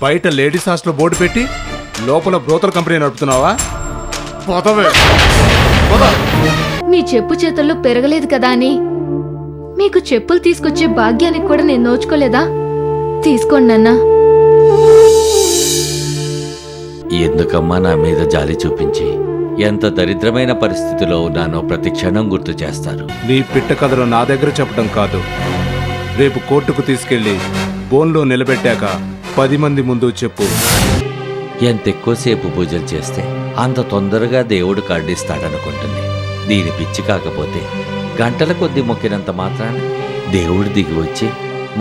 బయట ladies hostel board పెట్టి లోపల బ్రోతల కంపెనీ నడుపుతున్నావా? పోతవే. మీ చెప్పు చేతుల్లో పెరగలేదు కదా అని మీకు చెప్పులు తీసుకొచ్చే భాగ్యానికి కూడా నేను నోచుకోలేదా? తీసుకోండి అన్నా. ఎందుకమ్మా నా మీద జాలి చూపించి ఎంత దరిద్రమైన పరిస్థితిలో ఉన్నానో ప్రతి క్షణం గుర్తు చేస్తారు. నీ పిట్ట కథలు నా దగ్గర చెప్పడం కాదు, రేపు కోర్టుకు తీసుకెళ్లి బోన్లో నిలబెట్టాక 10 మంది ముందు చెప్పు. ఎంత ఎక్కువసేపు పూజలు చేస్తే అంత తొందరగా దేవుడు కరుణిస్తాడనుకుంటుంది. దీని పిచ్చి కాకపోతే గంటల కొద్ది మొక్కినంత మాత్రాన దేవుడు దిగి వచ్చి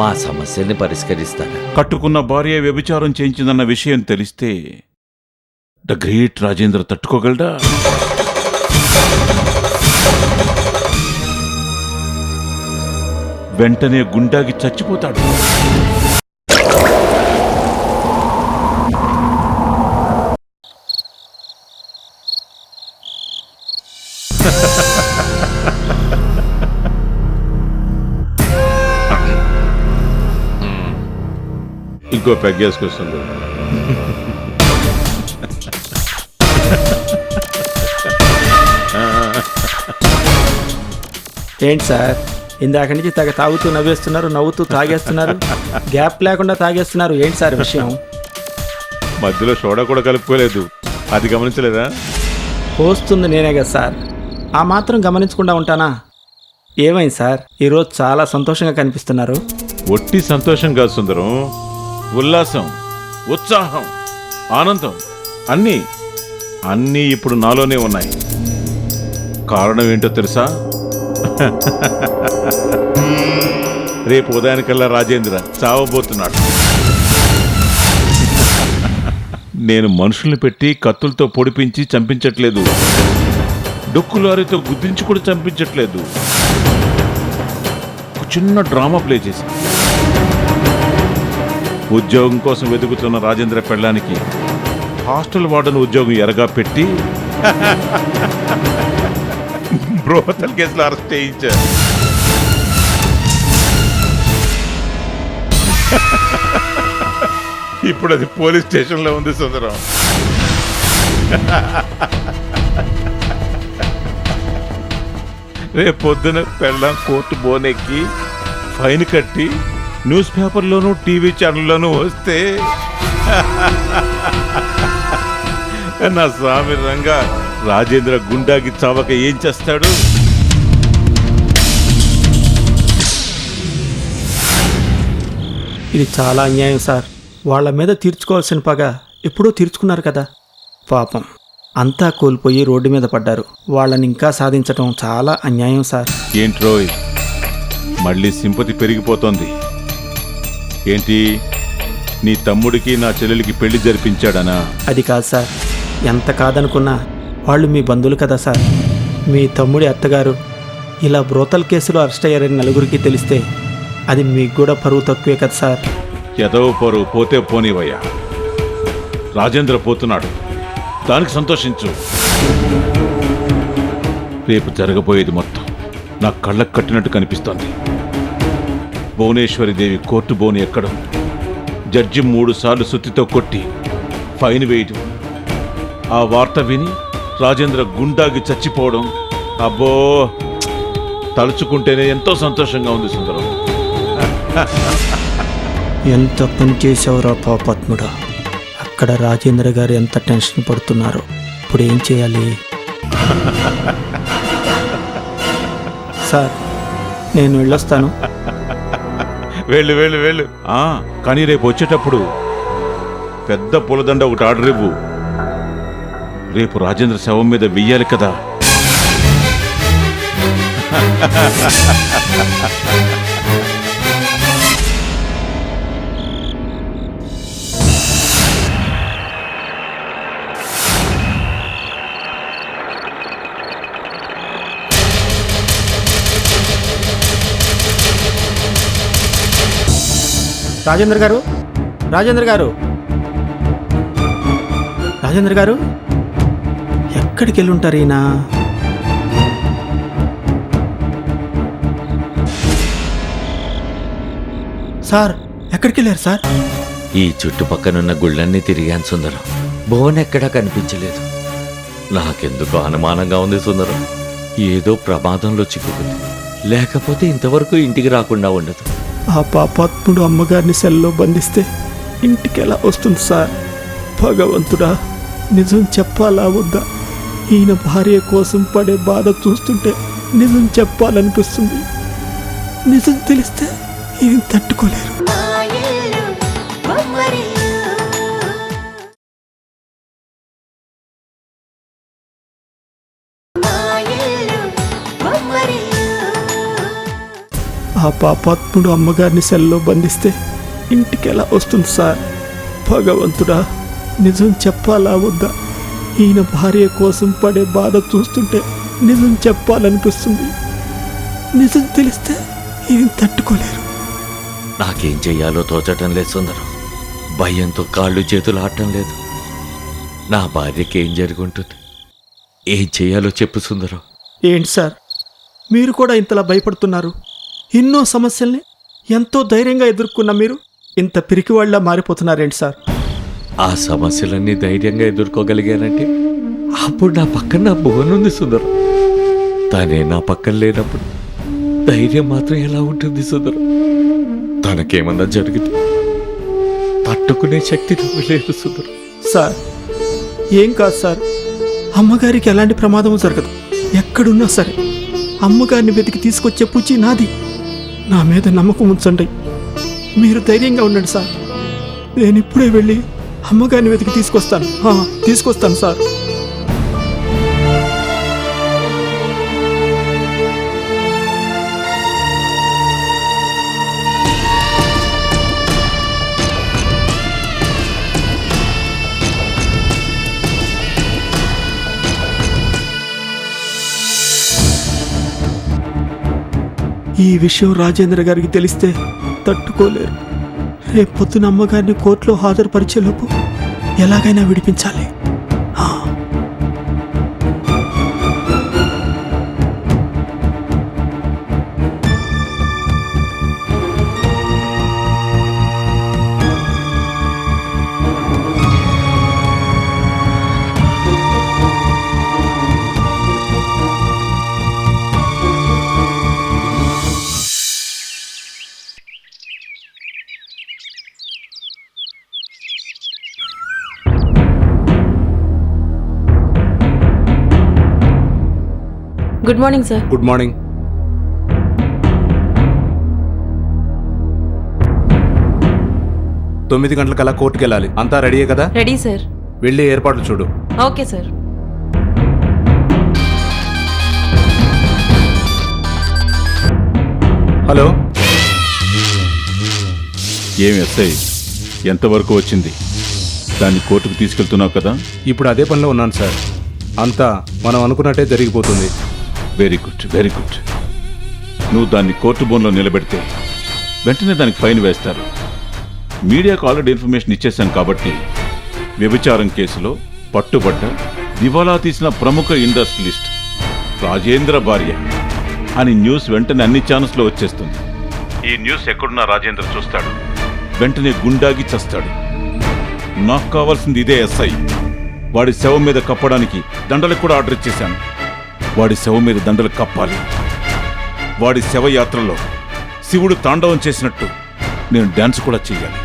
మా సమస్యల్ని పరిష్కరిస్తాడా? కట్టుకున్న భార్య వ్యభిచారం చేయించిందన్న విషయం తెలిస్తే ద గ్రేట్ రాజేంద్ర తట్టుకోగలడా? వెంటనే గుండాకి చచ్చిపోతాడు. ఇంకో పెగ్గేసుకొస్తుంది. ఏంటి సార్, ఇందాక నుంచి తెగ తాగుతూ నవ్వేస్తున్నారు, నవ్వుతూ తాగేస్తున్నారు, గ్యాప్ లేకుండా తాగేస్తున్నారు. ఏంటి సార్ విషయం? మధ్యలో సోడా కూడా కలుపుకోలేదు, అది గమనించలేదా? పోస్తుంది నేనే కదా సార్, ఆ మాత్రం గమనించకుండా ఉంటానా? ఏమైంది సార్, ఈరోజు చాలా సంతోషంగా కనిపిస్తున్నారు. ఒట్టి సంతోషం కాదు సుందరం, ఉల్లాసం, ఉత్సాహం, ఆనందం అన్నీ అన్నీ ఇప్పుడు నాలోనే ఉన్నాయి. కారణం ఏంటో తెలుసా? రేపు ఉదయానికల్లా రాజేంద్ర చావబోతున్నాడు. నేను మనుషుల్ని పెట్టి కత్తులతో పొడిపించి చంపించట్లేదు, డొక్కు లారీతో గుద్దించి కూడా చంపించట్లేదు. ఒక చిన్న డ్రామా ప్లే చేశా. ఉద్యోగం కోసం వెతుకుతున్న రాజేంద్ర పెళ్ళానికి హాస్టల్ వార్డెన్ ఉద్యోగం ఎరగా పెట్టి బ్రోతల్ కేసులో అరెస్ట్ చేయించారు. ఇప్పుడు అది పోలీస్ స్టేషన్లో ఉంది సుందరం. రేపు పొద్దున పెళ్ళాం కోర్టు బోనెక్కి ఫైన్ కట్టి న్యూస్ పేపర్లోనూ టీవీ ఛానల్లోనూ వస్తే నా స్వామి రంగా రాజేంద్ర గుండాకి చావక ఏం చేస్తాడు? ఇది చాలా అన్యాయం సార్. వాళ్ళ మీద తీర్చుకోవాల్సిన పగ ఎప్పుడూ తీర్చుకున్నారు కదా. పాపం అంతా కోల్పోయి రోడ్డు మీద పడ్డారు. వాళ్ళని ఇంకా సాధించటం చాలా అన్యాయం సార్. ఏంట్రోయ్, మళ్ళీ సింపతి పెరిగిపోతోంది ఏంటి? నీ తమ్ముడికి నా చెల్లెలికి పెళ్లి జరిపించాడనా? అది కాదు సార్, ఎంత కాదనుకున్నా వాళ్ళు మీ బంధువులు కదా సార్. మీ తమ్ముడి అత్తగారు ఇలా బ్రోతల్ కేసులో అరెస్ట్ అయ్యారని నలుగురికి తెలిస్తే అది మీకు కూడా పరువు తక్కువే కదా సార్. ఎదవ పరువు పోతే పోనివయ్యా. రాజేంద్ర పోతున్నాడు, దానికి సంతోషించు. రేపు జరగబోయేది మొత్తం నా కళ్ళకు కట్టినట్టు కనిపిస్తోంది. భువనేశ్వరి దేవి కోర్టు బోని ఎక్కడం, జడ్జి 3 సార్లు సుత్తితో కొట్టి ఫైన్ వేయడం, ఆ వార్త విని రాజేంద్ర గుండాగి చచ్చిపోవడం, అబ్బో తలుచుకుంటేనే ఎంతో సంతోషంగా ఉంది సుందరం. ఎంత పని చేసావురా పాపాత్ముడా. అక్కడ రాజేంద్ర గారు ఎంత టెన్షన్ పడుతున్నారు. ఇప్పుడు ఏం చేయాలి? సార్, నేను వెళ్ళొస్తాను. వెళ్ళు వెళ్ళు వెళ్ళు. కానీ రేపు వచ్చేటప్పుడు పెద్ద పూలదండ ఒకటి ఆర్డర్ ఇవ్వు. రేపు రాజేంద్ర శవం మీద వెయ్యాలి కదా. రాజేంద్ర గారు, రాజేంద్ర గారు, రాజేంద్ర గారు, ఎక్కడికి వెళ్ళి ఉంటారు ఈయన? సార్, ఎక్కడికి వెళ్ళారు సార్? ఈ చుట్టుపక్కనున్న గుళ్ళన్నీ తిరిగాను సుందరం. భువన్ ఎక్కడా కనిపించలేదు. నాకెందుకో అనుమానంగా ఉంది సుందరం. ఏదో ప్రమాదంలో చిక్కుకుంది, లేకపోతే ఇంతవరకు ఇంటికి రాకుండా ఉండదు. ఆ పాపాత్ముడు అమ్మగారిని సెల్లో బంధిస్తే ఇంటికి ఎలా వస్తుంది సార్? భగవంతుడా, నిజం చెప్పాలా వద్దా? ఈయన భార్య కోసం పడే బాధ చూస్తుంటే నిజం చెప్పాలనిపిస్తుంది. నిజం తెలిస్తే ఈయన తట్టుకోలేరు. ఆ పాపాత్ముడు అమ్మగారిని సెల్లో బంధిస్తే ఇంటికి ఎలా వస్తుంది సార్? భగవంతుడా, నిజం చెప్పాలా వద్దా? ఈయన భార్య కోసం పడే బాధ చూస్తుంటే నిజం చెప్పాలనిపిస్తుంది. నిజం తెలిస్తే ఈయన తట్టుకోలేరు. నాకేం చెయ్యాలో తోచటం లేదు సుందరం. భయంతో కాళ్ళు చేతులు ఆడటం లేదు. నా భార్యకి ఏం జరుగుంటుంది? ఏం చెయ్యాలో చెప్పు సుందరం. ఏంటి సార్, మీరు కూడా ఇంతలా భయపడుతున్నారు? ఎన్నో సమస్యల్ని ఎంతో ధైర్యంగా ఎదుర్కొన్న మీరు ఇంత పిరికివాళ్ళ మారిపోతున్నారేంటి సార్? ఆ సమస్యలన్నీ ధైర్యంగా ఎదుర్కోగలిగానంటే అప్పుడు నా పక్కన నా భువన్ ఉంది సుందరం. తనే నా పక్కన లేనప్పుడు ధైర్యం మాత్రం ఎలా ఉంటుంది సుందరం? తనకేమన్నా జరిగితే తట్టుకునే శక్తి నాకు లేదు సుందరం. సార్, ఏం కాదు సార్, అమ్మగారికి ఎలాంటి ప్రమాదం జరగదు. ఎక్కడున్నా సరే అమ్మగారిని వెతికి తీసుకొచ్చే పూచి నాది. నా మీద నమ్మకం ఉంచండి. మీరు ధైర్యంగా ఉండండి సార్. నేను ఇప్పుడే వెళ్ళి అమ్మగారిని వెతికి తీసుకొస్తాను సార్. ఈ విషయం రాజేంద్ర గారికి తెలిస్తే తట్టుకోలేరు. రేపు పొద్దున అమ్మగారిని కోర్టులో హాజరుపరిచేలోపు ఎలాగైనా విడిపించాలి. Good morning sir. Good morning. తొమ్మిది గంటలకల్లా కోర్టుకు వెళ్ళాలి. అంతా రెడీయే కదా? Ready sir. వెళ్ళి ఏర్పాట్లు చూడు. Okay sir. హలో, ఏం ఎస్ఐ, ఎంతవరకు వచ్చింది? దాన్ని కోర్టుకు తీసుకెళ్తున్నావు కదా? ఇప్పుడు అదే పనిలో ఉన్నాను సార్. అంతా మనం అనుకున్నట్టే జరిగిపోతుంది. Very good, very good. నువ్వు దాన్ని కోర్టు బోన్లో నిలబెడితే వెంటనే దానికి ఫైన్ వేస్తారు. మీడియాకు ఆల్రెడీ ఇన్ఫర్మేషన్ ఇచ్చేశాం కాబట్టి వ్యభిచారం కేసులో పట్టుబడ్డ దివాలా తీసిన ప్రముఖ ఇండస్ట్రియలిస్ట్ రాజేంద్ర భార్య అని న్యూస్ వెంటనే అన్ని ఛానల్స్లో వచ్చేస్తుంది. ఈ న్యూస్ ఎక్కడున్నా రాజేంద్ర చూస్తాడు, వెంటనే గుండాగి చస్తాడు. నాకు కావాల్సింది ఇదే ఎస్ఐ. వాడి శవం మీద కప్పడానికి దండలకు కూడా ఆర్డర్ ఇచ్చేశాను. వాడి శవం మీద దండలు కప్పాలి. వాడి శవయాత్రలో శివుడు తాండవం చేసినట్టు నేను డాన్స్ కూడా చెయ్యాలి.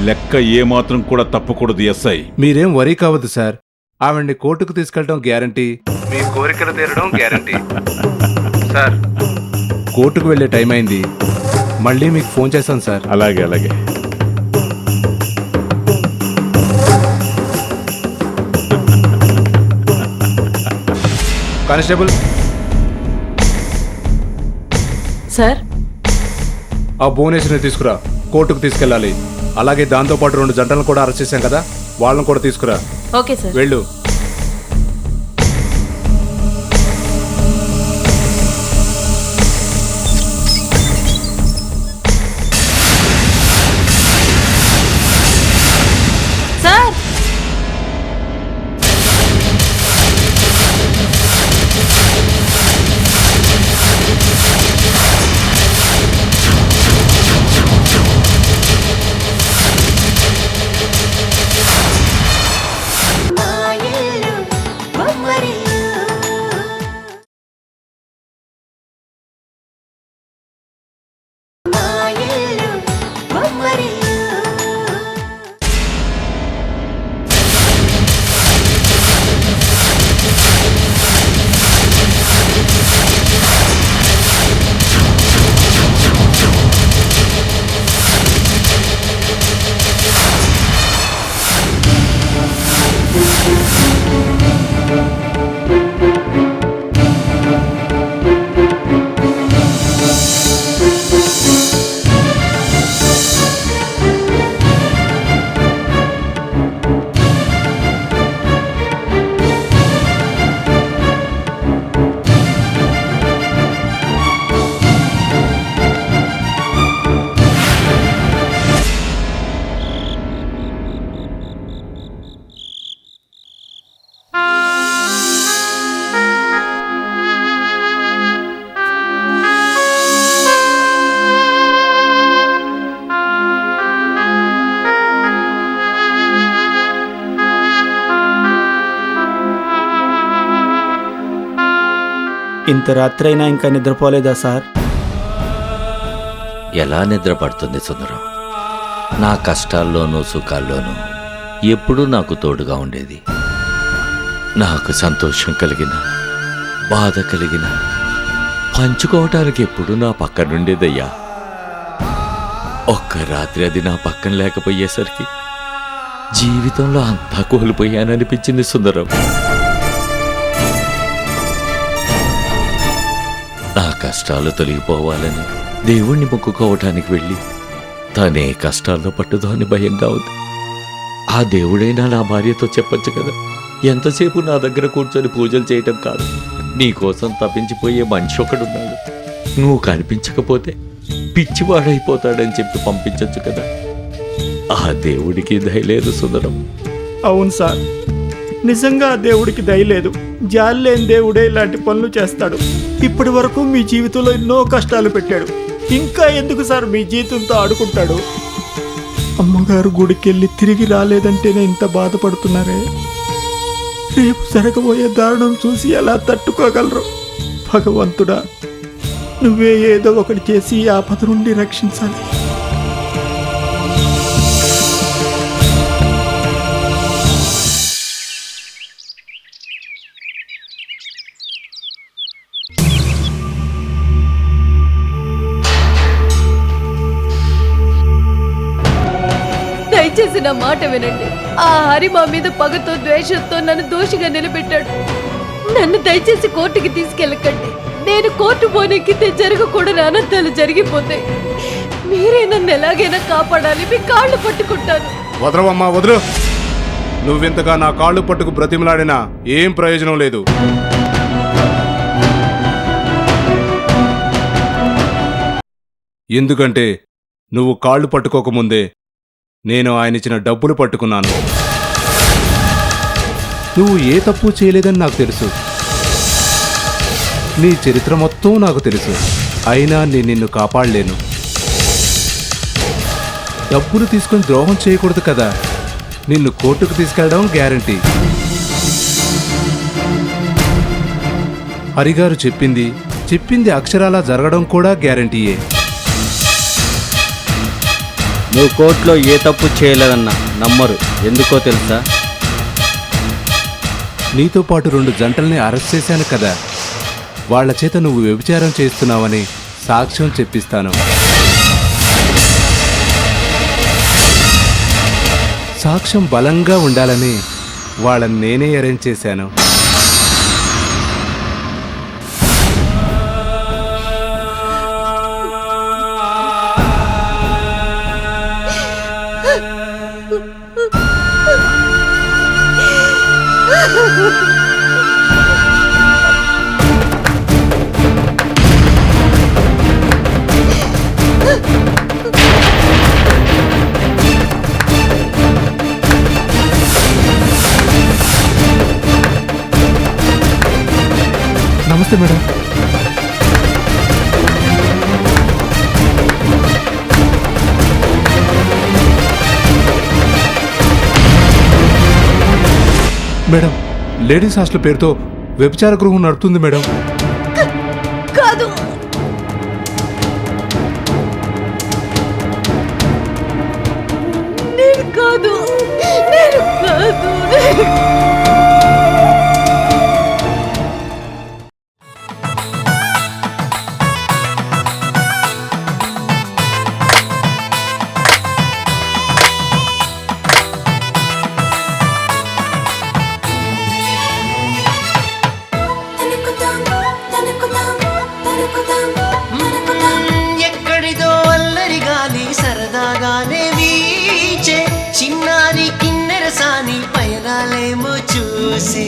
లెక్క ఏమాత్రం కూడా తప్పకూడదు ఎస్ఐ. మీరేం వరీ కావద్దు సార్. ఆవిడ్ని కోర్టుకు తీసుకెళ్ళడం గ్యారంటీ, మీ కోరికలు తీరడం గ్యారంటీ. సార్, కోర్టుకు వెళ్ళే టైం అయింది. మళ్ళీ మీకు ఫోన్ చేశాను సార్. అలాగే అలాగే. Constable, sir. ఆ భువనేశ్వరిని తీసుకురా, కోర్టుకు తీసుకెళ్ళాలి. అలాగే దాంతోపాటు 2 జంటలను కూడా అరెస్ట్ చేశాం కదా, వాళ్ళని కూడా తీసుకురా. Okay sir. వెళ్ళు. సార్. ఇంత రాత్రి అయినా ఇంకా నిద్రపోలేదా సార్? ఎలా నిద్ర పడుతుంది సుందరం? నా కష్టాల్లోనూ సుఖాల్లోనూ ఎప్పుడూ నాకు తోడుగా ఉండేది. నాకు సంతోషం కలిగిన బాధ కలిగిన పంచుకోవటానికి ఎప్పుడు నా పక్కనుండేదయ్యా. ఒక్క రాత్రి అది నా పక్కన లేకపోయేసరికి జీవితంలో అంతా కోల్పోయాననిపించింది సుందరం. నా కష్టాలు తొలగిపోవాలని దేవుణ్ణి మొక్కుకోవటానికి వెళ్ళి తనే కష్టాల్లో పట్టుదో అని భయంగా ఉంది. ఆ దేవుడైనా నా భార్యతో చెప్పొచ్చు కదా, ఎంతసేపు నా దగ్గర కూర్చొని పూజలు చేయటం కాదు, నీకోసం తప్పించిపోయే మనిషి ఒకడున్నాడు, నువ్వు కనిపించకపోతే పిచ్చివాడైపోతాడని చెప్పి పంపించచ్చు కదా. ఆ దేవుడికి దయలేదు సుందరం. అవును సార్, నిజంగా ఆ దేవుడికి దయలేదు. జాలి లేని దేవుడే ఇలాంటి పనులు చేస్తాడు. ఇప్పటి వరకు మీ జీవితంలో ఎన్నో కష్టాలు పెట్టాడు, ఇంకా ఎందుకు సార్ మీ జీవితంతో ఆడుకుంటాడు? అమ్మగారు గుడికెళ్ళి తిరిగి రాలేదంటేనే ఇంత బాధపడుతున్నారే. రేపు జరగబోయే దారుణం చూసి ఎలా తట్టుకోగలరు? భగవంతుడా, నువ్వే ఏదో ఒకటి చేసి ఈ ఆపద నుండి రక్షించాలి. దయచేసి నా మాట వినండి. ఆ హరి మా మీద పగతో ద్వేషంతో నన్ను దోషిగా నిలబెట్టాడు. నన్ను దయచేసి కోర్టుకి తీసుకెళ్ళకండి. నేను కోర్టు పోనెక్కితే జరగకూడని అనంతాలు జరిగిపోతాయి. మీరే నన్ను ఎలాగైనా కాపాడాలి, మీ కాళ్ళు పట్టుకుంటాను. వదలవమ్మా, వదలు. నువ్వింతగా నా కాళ్ళు పట్టుకు బ్రతిమలాడినా ఏం ప్రయోజనం లేదు. ఎందుకంటే నువ్వు కాళ్ళు పట్టుకోకముందే నేను ఆయన ఇచ్చిన డబ్బులు పట్టుకున్నాను. నువ్వు ఏ తప్పు చేయలేదని నాకు తెలుసు. నీ చరిత్ర మొత్తం నాకు తెలుసు. అయినా నేను నిన్ను కాపాడలేను. డబ్బులు తీసుకొని ద్రోహం చేయకూడదు కదా. నిన్ను కోర్టుకు తీసుకెళ్ళడం గ్యారంటీ. హరిగారు చెప్పింది అక్షరాలా జరగడం కూడా గ్యారంటీయే. నువ్వు కోర్టులో ఏ తప్పు చేయలేదన్నా నమ్మరు. ఎందుకో తెలుసా? నీతో పాటు 2 జంటల్ని అరెస్ట్ చేశాను కదా, వాళ్ల చేత నువ్వు వ్యభిచారం చేస్తున్నావని సాక్ష్యం చెప్పిస్తాను. సాక్ష్యం బలంగా ఉండాలని వాళ్ళని నేనే అరేంజ్ చేశాను. నమస్తే మేడం. మేడం, లేడీస్ హాస్టల్ పేరుతో వ్యభిచార గృహం నడుపుతుంది మేడం. కాదు, నేను కాదు. ఎక్కడిదో అల్లరి గాలి సరదాగానే వీచే చిన్నారి కిన్నెరసాని పయనాలేమో చూసి